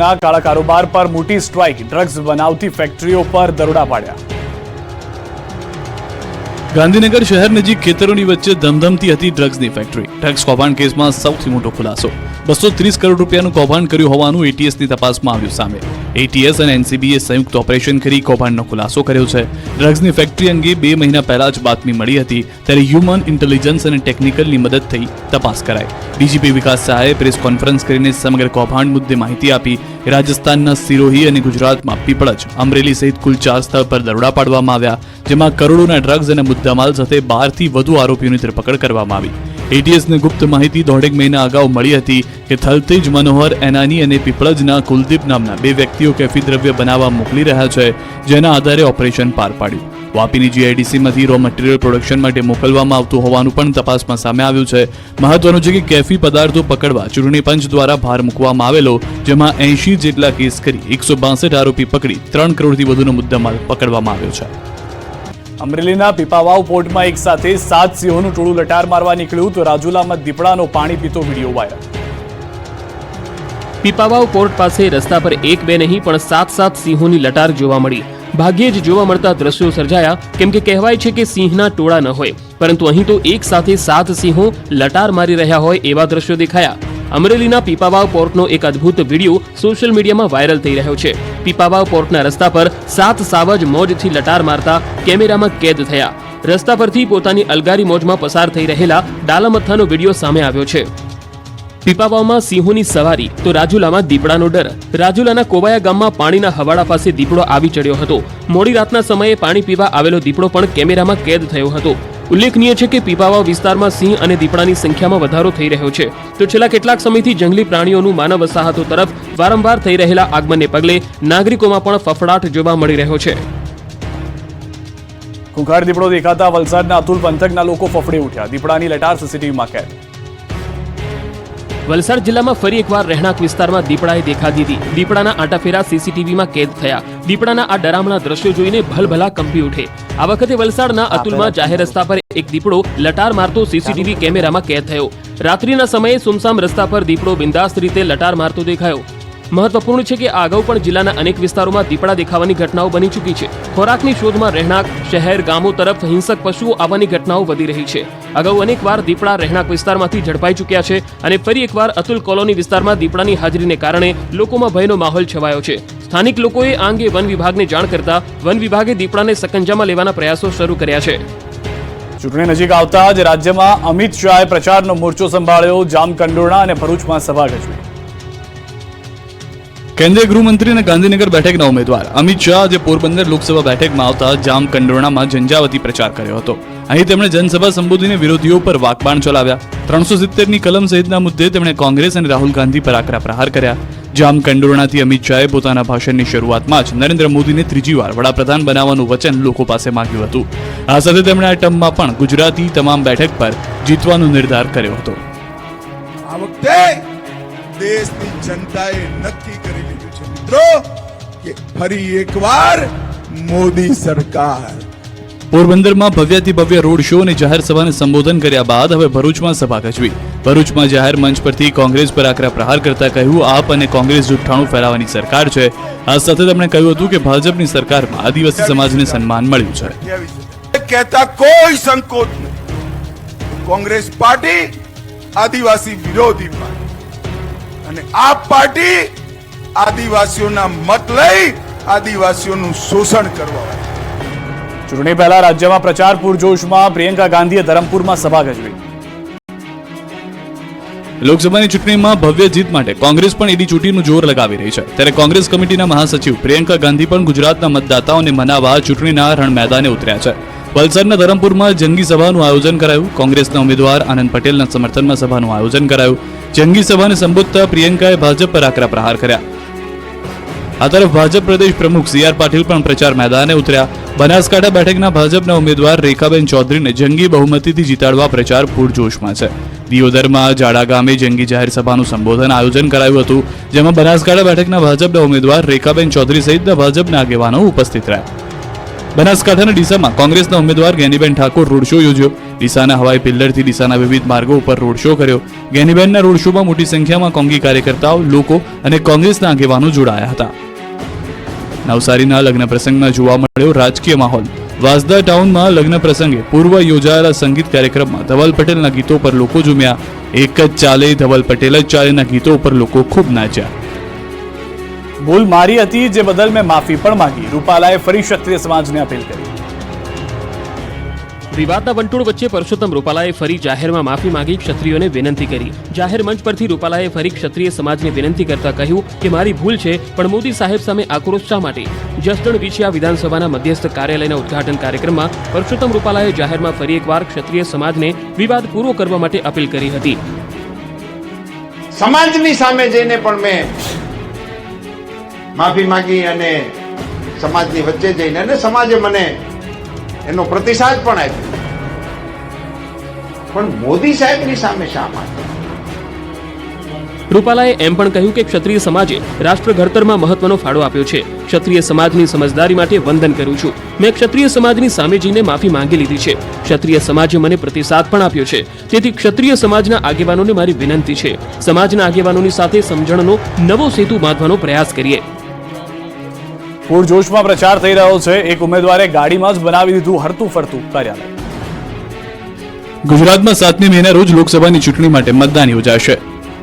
કાળા કારોબાર પર મોટી સ્ટ્રાઇક, ડ્રગ્સ બનાવતી ફેક્ટરીઓ પર દરોડા પાડ્યા. ગાંધીનગર શહેર નજીક ખેતરોની વચ્ચે ધમધમતી હતી ડ્રગ્સની ફેક્ટરી. ડ્રગ્સ કૌભાંડ કેસમાં સૌથી મોટો ખુલાસો. 230 કરોડ રૂપિયાનું કૌભાંડ કર્યું હોવાનું એટીએસની તપાસમાં આવ્યું સામે. એટીએસ અને એનસીબીએ સંયુક્ત ઓપરેશન કરી કૌભાંડનો ખુલાસો કર્યો છે. ડ્રગ્સની ફેક્ટરી અંગે 2 મહિના પહેલા જ બાતમી મળી હતી, ત્યારે હ્યુમન ઇન્ટેલિજન્સ અને ટેકનિકલની મદદથી તપાસ કરાઈ. ડીજીપી વિકાસ સહાયે પ્રેસ કોન્ફરન્સ કરીને સમગ્ર કૌભાંડ મુદ્દે માહિતી આપી. રાજસ્થાનના સિરોહી અને ગુજરાતમાં પીપળજ, અમરેલી સહિત કુલ 4 સ્થળ પર દરોડા પાડવામાં આવ્યા, જેમાં કરોડોના ડ્રગ્સ અને મુદ્દામાલ સાથે 12 થી વધુ આરોપીઓની ધરપકડ કરવામાં આવી. એટીએસને ગુપ્ત માહિતી 1.5 મહિના અગાઉ મળી હતી કે થલતેજ મનોહર એનાની અને પીપળજના કુલદીપ નામના 2 વ્યક્તિઓ કેફી દ્રવ્ય બનાવવા મોકલી રહ્યા છે, જેના આધારે ઓપરેશન પાર પાડ્યું. વાપીની જીઆઈડીસીમાંથી રો મટીરીયલ પ્રોડક્શન માટે મોકલવામાં આવતું હોવાનું પણ તપાસમાં સામે આવ્યું છે. મહત્વનું છે કે કેફી પદાર્થો પકડવા ચૂંટણી પંચ દ્વારા ભાર મૂકવામાં આવેલો, જેમાં 80 જેટલા કેસ કરી 162 આરોપી પકડી 3 કરોડથી વધુનો મુદ્દામાલ પકડવામાં આવ્યો છે. અમરેલીના પીપાવાવ પોર્ટમાં એક સાથે 7 સિંહોનું ટોળું લટાર મારવા નીકળ્યું તો રાજુલામાં દીપડાનો પાણી પીતો વિડીયો વાયરલ. પીપાવાવ પોર્ટ પાસે રસ્તા પર 1-2 નહીં પણ 7 સિંહોની લટાર જોવા મળી. ભાગ્યે જ જોવા મળતા દ્રશ્યો સર્જાયા, કેમ કે કહેવાય છે કે સિંહના ટોળા ન હોય, પરંતુ અહીં તો એક સાથે 7 સિંહો લટાર મારી રહ્યા હોય એવા દ્રશ્યો દેખાયા. અમરેલીના પીપાવાવ પોર્ટનો એક અદ્ભુત વિડીયો સોશિયલ મીડિયામાં વાયરલ થઈ રહ્યો છે. પીપાવાવ પોર્ટના રસ્તા પર 7 સાવજ મોજથી લટાર મારતા કેમેરામાં કેદ થયા. રસ્તા પરથી પોતાની અલગારી મોજમાં પસાર થઈ રહેલા ડાલામથ્થાનો વિડીયો સામે આવ્યો છે. પીપાવાવમાં સિંહોની સવારી તો રાજુલામાં દીપડાનો ડર. રાજુલાના કોવાયા ગામમાં પાણીના હવાડા પાસે દીપડો આવી ચડ્યો હતો. મોડી રાતના સમયે પાણી પીવા આવેલો દીપડો પણ કેમેરામાં કેદ થયો હતો. ઉલ્લેખનીય છે કે પીપાવાવ વિસ્તારમાં સિંહ અને દીપડાની સંખ્યામાં વધારો થઈ રહ્યો છે. તો છેલ્લા કેટલાક સમયથી જંગલી પ્રાણીઓનું માનવ વસાહતો તરફ વારંવાર થઈ રહેલા આગમનને પગલે નાગરિકોમાં પણ ફફડાટ જોવા મળી રહ્યો છે. ખૂંખાર દીપડો દેખાતા વલસાડના અતુલ પંથકના લોકો ફફડી ઉઠ્યા. દીપડાની લટાર સીસીટીવીમાં કેદ. વલસાડ જિલ્લામાં ફરી એકવાર રહેણાંક વિસ્તારમાં દીપડાએ દેખા દીધી. દીપડાના આંટાફેરા સીસીટીવીમાં કેદ થયા. દીપડાના આ ડરામણા દ્રશ્યો જોઈને ભલભલા કંપી ઉઠે. આ વખતે વલસાડના અતુલમાં જાહેર રસ્તા પર એક દીપડો લટાર મારતો સીસીટીવી કેમેરામાં કેદ થયો. રાત્રિના સમયે સુમસામ રસ્તા પર દીપડો બિંદાસ્ત રીતે લટાર મારતો દેખાયો. મહત્વપૂર્ણ છે કે આ અગાઉ પણ જિલ્લાના અનેક વિસ્તારોમાં દીપડા દેખાવાની ઘટનાઓ બની ચૂકી છે. ખોરાકની શોધમાં રહેણાંક શહેર ગામો તરફ હિંસક પશુઓ આવવાની ઘટનાઓ વધી રહી છે. અગાઉ અનેકવાર દીપડા રહેણાંક વિસ્તારમાંથી ઝડપાઈ ચૂક્યા છે અને ફરી એકવાર અતુલ કોલોની વિસ્તારમાં દીપડાની હાજરીને કારણે લોકોમાં ભયનો માહોલ છવાયો છે. સ્થાનિક લોકોએ આ અંગે વન વિભાગને જાણ કરતા વન વિભાગે દીપડાને સકંજામાં લેવાના પ્રયાસો શરૂ કર્યા છે. ચૂંટણી નજીક આવતા જ રાજ્યમાં અમિત શાહે પ્રચારનો મોરચો સંભાળ્યો. જામકંડોરણા અને ભરૂચમાં સભા યોજી. કેન્દ્રીય ગૃહમંત્રી અને ગાંધીનગર બેઠકના ઉમેદવાર અમિત શાહ આજે પોરબંદર લોકસભા બેઠકમાં આવતા જામકંડોરણામાં ઝંઝાવતી પ્રચાર કર્યો હતો. અહીં તેમણે જનસભા સંબોધીને વિરોધીઓ પર વાકબાણ ચલાવ્યા. 370ની કલમ સહિતના મુદ્દે તેમણે કોંગ્રેસ અને રાહુલ ગાંધી પર આકરા પ્રહાર કર્યા. જામકંડોરણાથી અમિત શાહે પોતાના ભાષણની શરૂઆતમાં જ નરેન્દ્ર મોદીને 3જી વાર વડાપ્રધાન બનાવવાનું વચન લોકો પાસે માંગ્યું હતું. આ સાથે તેમણે આ ટર્મમાં પણ ગુજરાતી તમામ બેઠક પર જીતવાનો નિર્ધાર કર્યો હતો. આ વખતે દેશની જનતાએ નક્કી કરી લીધું છે મિત્રો કે ફરી એકવાર મોદી સરકાર. પોરબંદરમાં ભવ્યાતિ ભવ્ય રોડ શો અને જાહેર સભાને સંબોધન કર્યા બાદ હવે ભરૂચમાં સભા યોજી. ભરૂચમાં જાહેર મંચ પરથી કોંગ્રેસ પર આકરા પ્રહાર કરતા કહ્યું, આપ અને કોંગ્રેસ જુઠ્ઠાણું ફેલાવવાની સરકાર છે. આ સાથે તેમણે કહ્યું હતું કે ભાજપની સરકારમાં આદિવાસી સમાજને સન્માન મળ્યું છે. કહેતા કોઈ સંકોચ નહીં. કોંગ્રેસ પાર્ટી આદિવાસી વિરોધી પાર્ટી અને આ પાર્ટી આદિવાસીઓના મત લઈ આદિવાસીઓનું શોષણ કરવા. ચૂંટણી પહેલા રાજ્યમાં પ્રચાર પૂરજોશમાં. પ્રિયંકા ગાંધીએ ધરમપુરમાં સભા યોજી. લોકસભાની ચૂંટણીમાં ભવ્ય જીત માટે કોંગ્રેસ પણ એડી ચૂંટણીનું જોર લગાવી રહી છે. ત્યારે કોંગ્રેસ કમિટીના મહાસચિવ પ્રિયંકા ગાંધી પણ ગુજરાતના મતદાતાઓને મનાવવા ચૂંટણીના રણ મેદાને ઉતર્યા છે. વલસાડના ધરમપુરમાં જંગી સભાનું આયોજન કરાયું. કોંગ્રેસના ઉમેદવાર આનંદ પટેલના સમર્થનમાં સભાનું આયોજન કરાયું. જંગી સભાને સંબોધતા પ્રિયંકાએ ભાજપ પર આકરા પ્રહાર કર્યા. આ તરફ ભાજપ પ્રદેશ પ્રમુખ સી.આર. પાટીલ પણ પ્રચાર મેદાને ઉતર્યા. બનાસકાંઠા બેઠકના ભાજપના ઉમેદવાર રેખાબેન ચૌધરીને જંગી બહુમતીથી જીતાડવા પ્રચાર પૂરજોશમાં છે. દિયોદરમાં જાડા ગામે જંગી જાહેર સભાનું સંબોધન આયોજન કરાયું હતું, જેમાં બનાસકાંઠા બેઠકના ભાજપના ઉમેદવાર રેખાબેન ચૌધરી સહિતના ભાજપના આગેવાનો ઉપસ્થિત રહ્યા. બનાસકાંઠાના ડીસામાં કોંગ્રેસના ઉમેદવાર જ્ઞાનીબેન ઠાકોર રોડ શો યોજ્યો. ડીસાના હવાઈ પિલ્લરથી ડીસાના વિવિધ માર્ગો ઉપર રોડ શો કર્યો. ગેનીબેનના રોડ શોમાં મોટી સંખ્યામાં કોંગી કાર્યકર્તાઓ, લોકો અને કોંગ્રેસના આગેવાનો જોડાયા હતા. નવસારીના લગ્ન પ્રસંગમાં જોવા મળ્યો રાજકીય માહોલ. વાંસદા ટાઉનમાં લગ્ન પ્રસંગે પૂર્વ યોજાયેલા સંગીત કાર્યક્રમમાં ધવલ પટેલના ગીતો પર લોકો ઝૂમ્યા. એક જ ચાલે ધવલ પટેલ જ ચાલેના ગીતો પર લોકો ખૂબ નાચ્યા. ભૂલ મારી હતી, જે બદલ મેં માફી પણ માંગી. રૂપાલાએ ફરી ક્ષત્રિય સમાજને અપીલ કરી. વિવાદના વંટોળ વચ્ચે પરસોત્તમ રૂપાલાએ ફરી જાહેરમાં માફી માંગી ક્ષત્રિયોને વિનંતી કરી. જાહેર મંચ પરથી રૂપાલાએ ફરી ક્ષત્રિય સમાજને વિનંતી કરતા કહ્યું કે મારી ભૂલ છે, પણ મોદી સાહેબ સામે આક્રોશ શા માટે? જસદણ વિછિયા વિધાનસભાના મધ્યસ્થ કાર્યાલયના ઉદ્ઘાટન કાર્યક્રમમાં પરસોત્તમ રૂપાલાએ જાહેરમાં ફરી એકવાર ક્ષત્રિય સમાજને વિવાદ પૂરો કરવા માટે અપીલ કરી હતી. સમાજની સામે જઈને પણ મેં માફી માંગી અને સમાજની વચ્ચે જઈને અને સમાજે મને એનો પ્રતિસાદ પણ આપ્યો. પણ મોદી સાહેબની સામે શા માટે? રૂપાલાએ એમ પણ કહ્યું કે ક્ષત્રિય સમાજે રાષ્ટ્ર ઘડતરમાં મહત્વનો ફાળો આપ્યો છે. ક્ષત્રિય સમાજની સમજદારી માટે વંદન કરું છું. મેં ક્ષત્રિય સમાજની સામે જઈને માફી માંગી લીધી છે. ક્ષત્રિય સમાજે મને પ્રતિસાદ પણ આપ્યો છે. તેથી ક્ષત્રિય સમાજના આગેવાનોને મારી વિનંતી છે, સમાજના આગેવાનોની સાથે સમજણનો નવો સેતુ બાંધવાનો પ્રયાસ કરીએ. પૂરજોશમાં પ્રચાર થઈ રહ્યો છે. એક ઉમેદવારે ગાડીમાં જ બનાવી દીધું હરતું ફરતું કાર્યાલય. ગુજરાતમાં 7મી મેના રોજ લોકસભાની ચૂંટણી માટે મતદાન યોજાશે.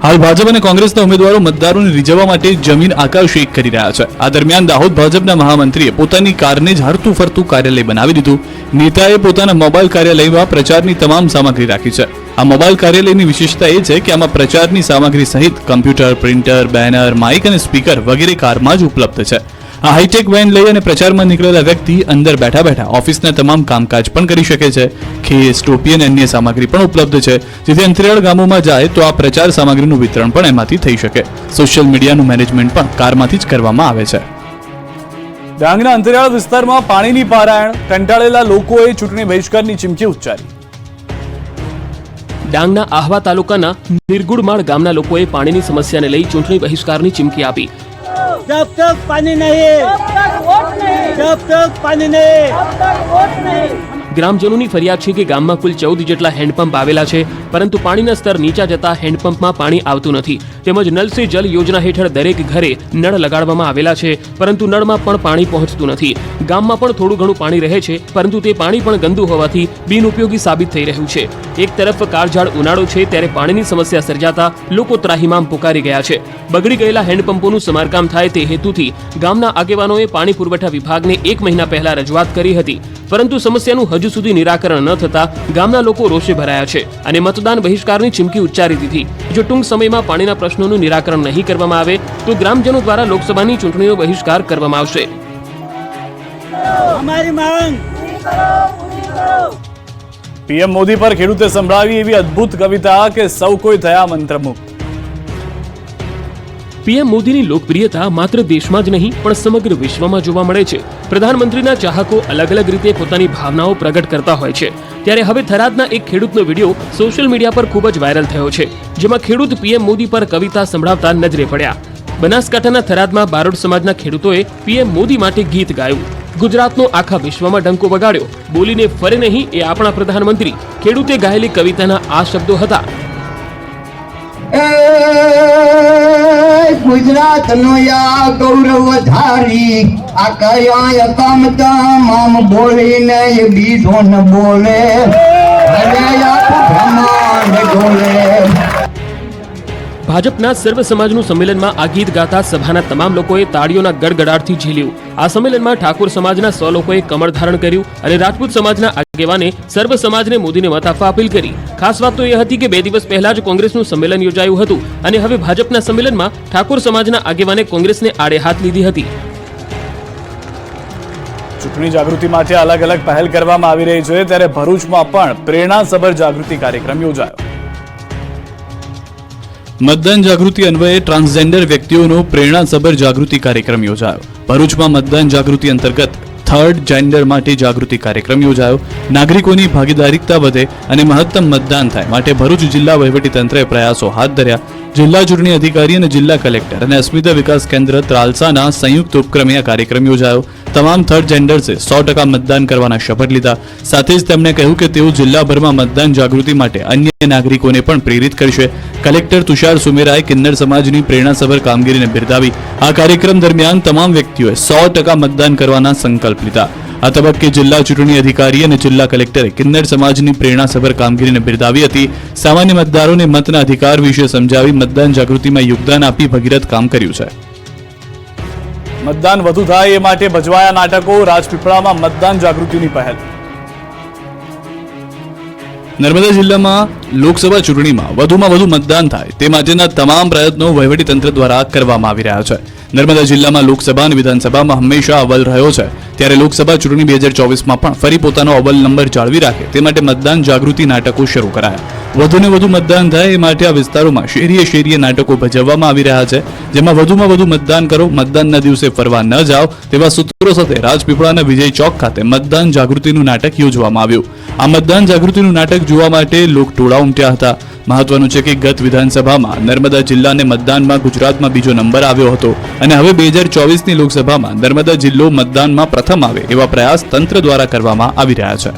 હાલ ભાજપ અને કોંગ્રેસના ઉમેદવારો મતદારોને રીઝવવા માટે જમીન આકાશ એક કરી રહ્યા છે. આ દરમિયાન દાહોદ ભાજપના મહામંત્રીએ પોતાની કારને જ હરતું ફરતું કાર્યાલય બનાવી દીધું. નેતાએ પોતાના મોબાઈલ કાર્યાલયમાં પ્રચારની તમામ સામગ્રી રાખી છે. આ મોબાઈલ કાર્યાલયની વિશેષતા એ છે કે આમાં પ્રચારની સામગ્રી સહિત કમ્પ્યુટર, પ્રિન્ટર, બેનર, માઇક અને સ્પીકર વગેરે કારમાં જ ઉપલબ્ધ છે. આ હાઈટેક વેન લઈ અને પ્રચારમાં નીકળેલા વ્યક્તિ અંદર બેઠા બેઠા ઓફિસના તમામ કામકાજ પણ કરી શકે છે. ખેસ, ટોપી અને અન્ય સામગ્રી પણ ઉપલબ્ધ છે, જેથી અંતરિયાળ ગામોમાં જાય તો આ પ્રચાર સામગ્રીનું વિતરણ પણ એમાંથી થઈ શકે. સોશિયલ મીડિયાનું મેનેજમેન્ટ પણ કારમાંથી જ કરવામાં આવે છે. ડાંગના અંતરિયાળ વિસ્તારમાં પાણીની પારાયણ. કંટાળેલા લોકોએ ચૂંટણી બહિષ્કારની ચીમકી ઉચ્ચારી. ડાંગના આહવા તાલુકાના નિર્ગુડમાળ ગામના લોકોએ પાણીની સમસ્યાને લઈ ચૂંટણી બહિષ્કારની ચીમકી આપી. जब तक पानी नहीं, जब तक पानी नहीं, ગ્રામજનોની ફરિયાદ છે કે ગામમાં કુલ 14 જેટલા હેન્ડપંપ આવેલા છે, પરંતુ પાણીના સ્તર નીચા જતા હેન્ડપંપમાં પાણી આવતું નથી. તેમજ નલ સે જલ યોજના હેઠળ દરેક ઘરે નળ લગાડવામાં આવેલા છે, પરંતુ નળમાં પણ પાણી પહોંચતું નથી. ગામમાં પણ થોડું ઘણું પાણી રહે છે, પરંતુ તે પાણી પણ ગંદુ હોવાથી બિનઉપયોગી સાબિત થઈ રહ્યું છે. એક તરફ કાળઝાળ ઉનાળો છે, ત્યારે પાણીની સમસ્યા સર્જાતા લોકો ત્રાહિમામ પુકારી ગયા છે. બગડી ગયેલા હેન્ડપંપોનું સમારકામ થાય તે હેતુથી ગામના આગેવાનોએ પાણી પુરવઠા વિભાગને 1 મહિના પહેલા રજૂઆત કરી હતી, પરંતુ સમસ્યાનું હજુ સુધી નિરાકરણ ન થતા ગામના લોકો રોષે ભરાયા છે અને મતદાન બહિષ્કારની ચીમકી ઉચ્ચારી દીધી. જો ટૂંક સમયમાં પાણીના પ્રશ્નોનું નિરાકરણ નહીં કરવામાં આવે તો ગ્રામજનો દ્વારા લોકસભાની ચૂંટણીનો બહિષ્કાર કરવામાં આવશે. हमारी मांग પીએમ મોદી પર ખેડૂતે સંભળાવી એવી અદ્ભુત કવિતા કે સૌ કોઈ થયા મંત્રમુગ્ધ. પીએમ મોદીની લોકપ્રિયતા માત્ર દેશમાં જ નહીં પણ સમગ્ર વિશ્વમાં જોવા મળે છે. પ્રધાનમંત્રીના ચાહકો અલગ અલગ રીતે પોતાની ભાવનાઓ પ્રગટ કરતા હોય છે. ત્યારે હવે થરાદના એક ખેડૂતનો વિડીયો સોશિયલ મીડિયા પર ખૂબ જ વાયરલ થયો છે, જેમાં ખેડૂત પીએમ મોદી પર કવિતા સંભળાવતા નજરે પડ્યા. બનાસકાંઠાના થરાદમાં બારોડ સમાજના ખેડૂતોએ પીએમ મોદી માટે ગીત ગાયું. ગુજરાતનો આખા વિશ્વમાં ડંકો વગાડ્યો. બોલીને ફરે નહીં એ આપણા પ્રધાનમંત્રી. ખેડૂતે ગાયેલી કવિતાના આ શબ્દો હતા. ગુજરાત નો યા ગૌરવ ધારી આ કયા કામ તમામ બોલીને બીજો ન બોલે ભલે આખું બ્રહ્માંડ ડોલે. ભાજપના સર્વ સમાજનું સંમેલનમાં આ ગીત ગાતા સભાના તમામ લોકોએ તાળીઓના ગડગડાટથી ઝીલ્યું. આ સંમેલનમાં ઠાકોર સમાજના 100 લોકોએ કમર ધારણ કર્યું અને રાજપૂત સમાજના આગેવાને સર્વ સમાજને મોદીને મત આપવા અપીલ કરી. ખાસ વાત તો એ હતી કે 2 દિવસ પહેલા જ કોંગ્રેસનું સંમેલન યોજાયું હતું અને હવે ભાજપના સંમેલનમાં ઠાકોર સમાજના આગેવાને કોંગ્રેસને આડે હાથ લીધી હતી. ચૂંટણી જાગૃતિ માટે અલગ અલગ પહેલ કરવામાં આવી રહી છે, ત્યારે ભરૂચમાં પણ પ્રેરણાસભર જાગૃતિ કાર્યક્રમ યોજાયો. મતદાન જાગૃતિ અન્વયે ટ્રાન્સજેન્ડર વ્યક્તિઓનો પ્રેરણાસભર જાગૃતિ કાર્યક્રમ યોજાયો. ભરૂચમાં મતદાન જાગૃતિ અંતર્ગત થર્ડ જેન્ડર માટે જાગૃતિ કાર્યક્રમ યોજાયો. નાગરિકોની ભાગીદારીતા વધે અને મહત્તમ મતદાન થાય માટે ભરૂચ જિલ્લા વહીવટીતંત્રએ પ્રયાસો હાથ ધર્યા. જિલ્લા ચૂંટણી અધિકારી અને જિલ્લા કલેક્ટર અને અસ્મિતા વિકાસ કેન્દ્ર ત્રાલસાના સંયુક્ત ઉપક્રમે આ કાર્યક્રમ યોજાયો. તમામ થર્ડ જેન્ડર્સે 100% મતદાન કરવાના શપથ લીધા. સાથે જ તેમણે કહ્યું કે તેઓ જિલ્લાભરમાં મતદાન જાગૃતિ માટે અન્ય નાગરિકોને પણ પ્રેરિત કરશે. કલેક્ટર તુષાર સુમેરાએ કિન્નર સમાજની પ્રેરણાસભર કામગીરીને બિરદાવી. આ કાર્યક્રમ દરમિયાન તમામ વ્યક્તિઓએ 100% મતદાન કરવાના સંકલ્પ લીધા. આ તબક્કે જિલ્લા ચૂંટણી અધિકારી અને જિલ્લા કલેક્ટરે કિન્નર સમાજની પ્રેરણાસભર કામગીરીને બિરદાવી હતી. સામાન્ય મતદારોને મતના અધિકાર વિશે સમજાવી મતદાન જાગૃતિમાં યોગદાન આપી ભગીરથ કામ કર્યું છે. મતદાન વધુ થાય એ માટે ભજવાયા નાટકો. રાજપીપળામાં મતદાન જાગૃતિની પહેલ. નર્મદા જિલ્લામાં લોકસભા ચૂંટણીમાં વધુમાં વધુ મતદાન થાય તે માટેના તમામ પ્રયત્નો વહીવટીતંત્ર દ્વારા કરવામાં આવી રહ્યા છે. નર્મદા જિલ્લામાં લોકસભા અને વિધાનસભામાં હંમેશા અવ્વલ રહ્યો છે, ત્યારે લોકસભા ચૂંટણી 2024માં પણ ફરી પોતાનો અવ્વલ નંબર જાળવી રાખે તે માટે મતદાન જાગૃતિ નાટકો શરૂ કરાયા. વધુને વધુ મતદાન થાય એ માટે આ વિસ્તારોમાં શેરીએ નાટકો ભજવવામાં આવી રહ્યા છે, જેમાં વધુમાં વધુ મતદાન કરો, મતદાનના દિવસે ફરવા ન જાઓ તેવા સૂત્રો સાથે રાજપીપળાના વિજય ચોક ખાતે મતદાન જાગૃતિનું નાટક યોજવામાં આવ્યું. આ મતદાન જાગૃતિનું નાટક જોવા માટે લોકટોળા ઉમટ્યા હતા. મહત્વનું છે કે ગત વિધાનસભામાં નર્મદા જિલ્લાને મતદાનમાં ગુજરાતમાં બીજો નંબર આવ્યો હતો અને હવે 2024ની લોકસભામાં નર્મદા જિલ્લો મતદાનમાં પ્રથમ આવે એવા પ્રયાસ તંત્ર દ્વારા કરવામાં આવી રહ્યા છે.